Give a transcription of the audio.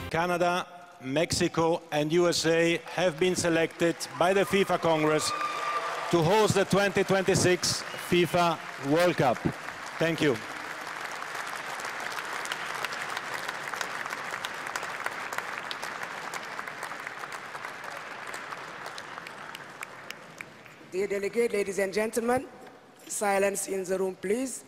Canada, Mexico and USA have been selected by the FIFA Congress to host the 2026 FIFA World Cup. Thank you. Dear delegate, ladies and gentlemen, silence in the room, please.